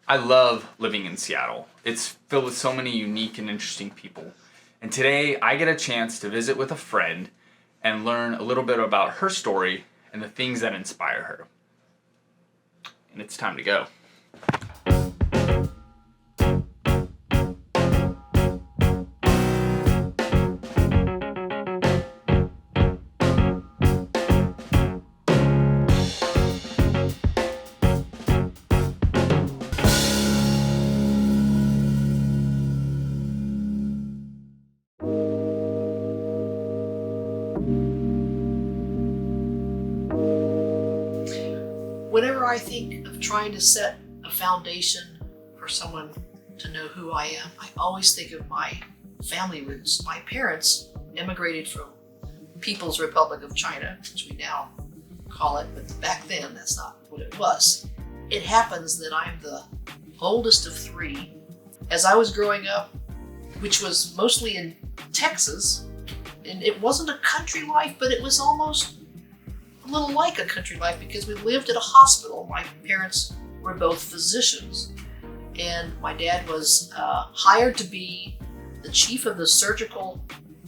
I love living in Seattle. It's filled with so many unique and interesting people. And today I get a chance to visit with a friend and learn a little bit about her story and the things that inspire her. And it's time to go. Whenever I think of trying to set a foundation for someone to know who I am, I always think of my family roots. My parents immigrated from People's Republic of China, which we now call it, but back then that's not what it was. It happens that I'm the oldest of three. As I was growing up, which was mostly in Texas, and it wasn't a country life, but it was almost a little like a country life because we lived at a hospital. My parents were both physicians, and my dad was hired to be the chief of the surgical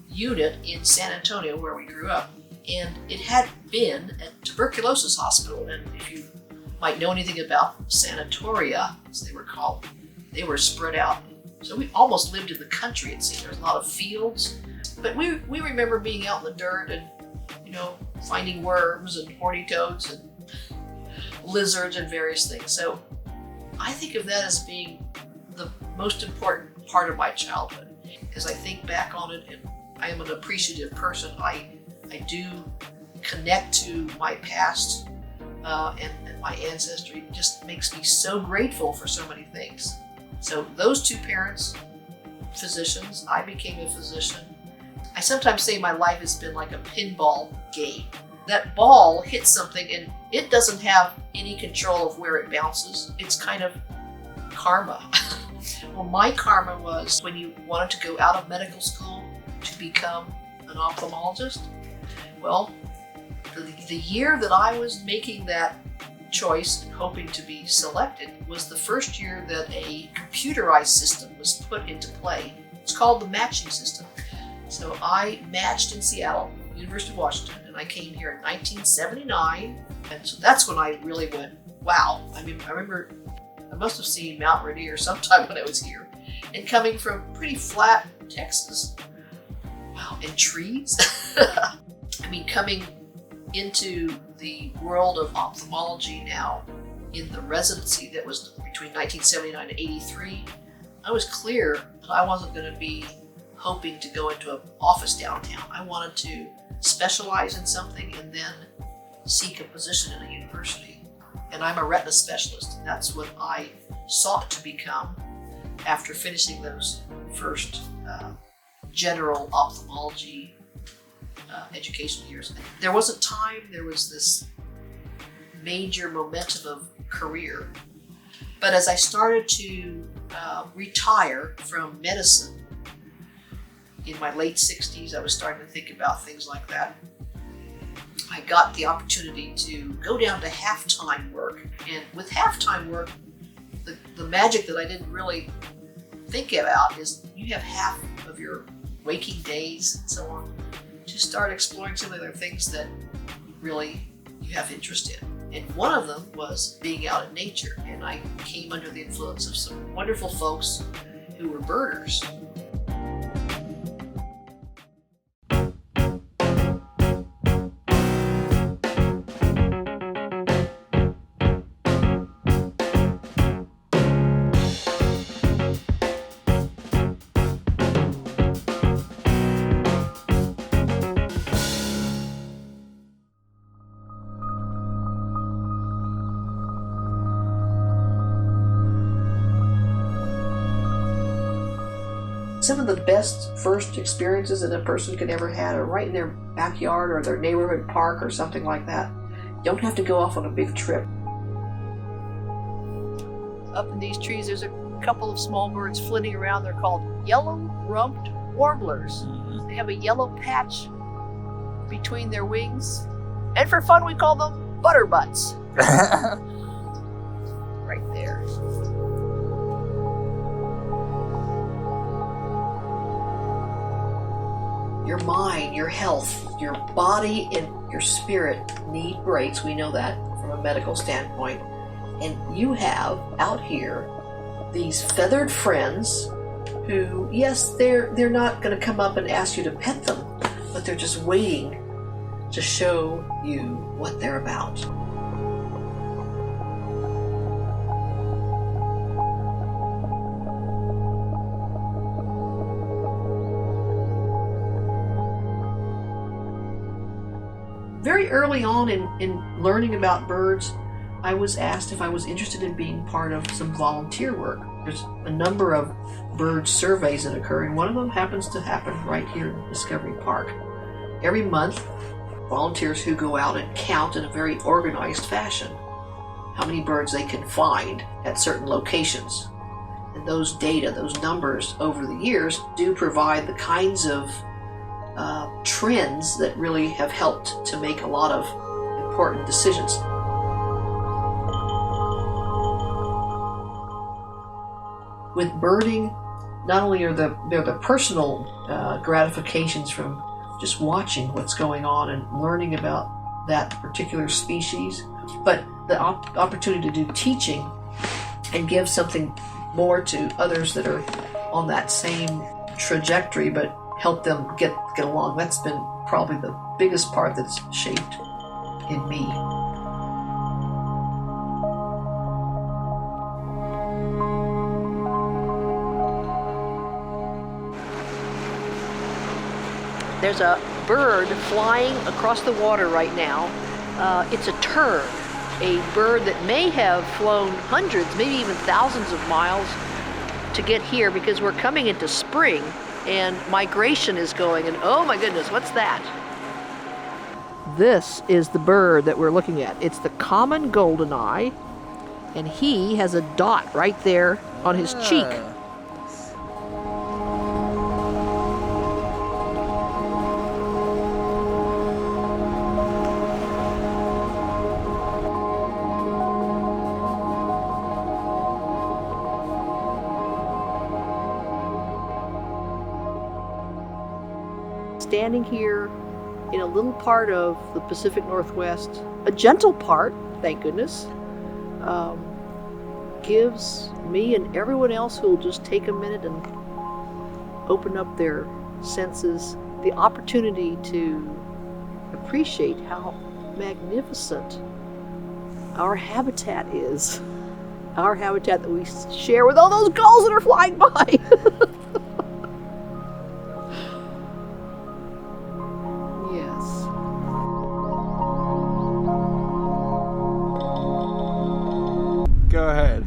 unit in San Antonio, where we grew up. And it had been a tuberculosis hospital, and if you might know anything about sanatoria, as they were called, they were spread out. So we almost lived in the country, it seemed. There was a lot of fields, but we remember being out in the dirt and finding worms and horny toads and lizards and various things. So I think of that as being the most important part of my childhood. As I think back on it, and I am an appreciative person, I do connect to my past and my ancestry. It just makes me so grateful for so many things. So those two parents, physicians, I became a physician. I sometimes say my life has been like a pinball game. That ball hits something and it doesn't have any control of where it bounces. It's kind of karma. Well, my karma was when you wanted to go out of medical school to become an ophthalmologist. Well, the year that I was making that choice and hoping to be selected was the first year that a computerized system was put into play. It's called the matching system. So I matched in Seattle, University of Washington, and I came here in 1979. And so that's when I really went, wow. I mean, I remember I must have seen Mount Rainier sometime when I was here. And coming from pretty flat Texas, wow, and trees. I mean, coming into the world of ophthalmology now in the residency that was between 1979 and 83, I was clear that I wasn't going to be hoping to go into an office downtown. I wanted to specialize in something and then seek a position in a university. And I'm a retina specialist, and that's what I sought to become after finishing those first general ophthalmology education years. There wasn't time, there was this major momentum of career. But as I started to retire from medicine, in my late 60s, I was starting to think about things like that. I got the opportunity to go down to half-time work. And with half-time work, the magic that I didn't really think about is you have half of your waking days and so on to start exploring some of the things that really you have interest in. And one of them was being out in nature. And I came under the influence of some wonderful folks who were birders. Some of the best first experiences that a person could ever have are right in their backyard or their neighborhood park or something like that. You don't have to go off on a big trip. Up in these trees, there's a couple of small birds flitting around. They're called yellow-rumped warblers. They have a yellow patch between their wings. And for fun, we call them butterbutts. Right there. your mind, your health, your body, and your spirit need breaks. We know that from a medical standpoint. And you have out here these feathered friends who, yes, they're not going to come up and ask you to pet them, but they're just waiting to show you what they're about. Very early on in learning about birds, I was asked if I was interested in being part of some volunteer work. There's a number of bird surveys that occur, and one of them happens to happen right here in Discovery Park. Every month, volunteers who go out and count in a very organized fashion how many birds they can find at certain locations. And those data, those numbers over the years do provide the kinds of trends that really have helped to make a lot of important decisions. With birding, not only are there the personal gratifications from just watching what's going on and learning about that particular species, but the opportunity to do teaching and give something more to others that are on that same trajectory, but help them get along. That's been probably the biggest part that's shaped in me. There's a bird flying across the water right now. It's a tern, a bird that may have flown hundreds, maybe even thousands of miles to get here because we're coming into spring and migration is going, and oh my goodness, what's that? This is the bird that we're looking at. It's the common goldeneye, and he has a dot right there on his cheek. Standing here in a little part of the Pacific Northwest, a gentle part, thank goodness, gives me and everyone else who will just take a minute and open up their senses the opportunity to appreciate how magnificent our habitat is. Our habitat that we share with all those gulls that are flying by. Go ahead.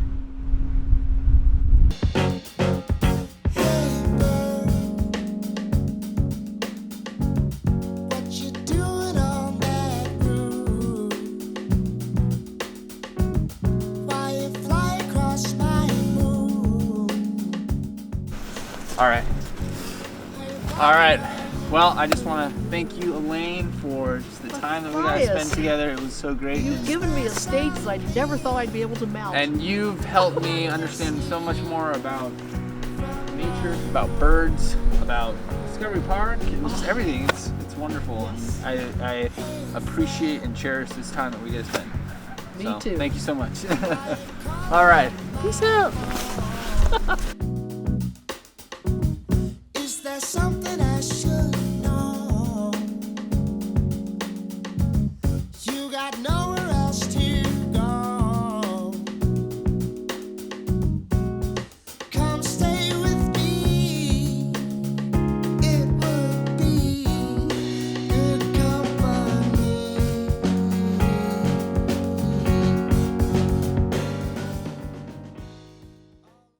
All right. Well, I just want to thank you, Elaine, for just the time that we got to spend together. It was so great. You've given me a stage that I never thought I'd be able to mount. And you've helped me understand so much more about nature, about birds, about Discovery Park, and just everything. It's wonderful. And I appreciate and cherish this time that we get to spend. Me too. Thank you so much. All right. Peace out. Is there something I should know? You got no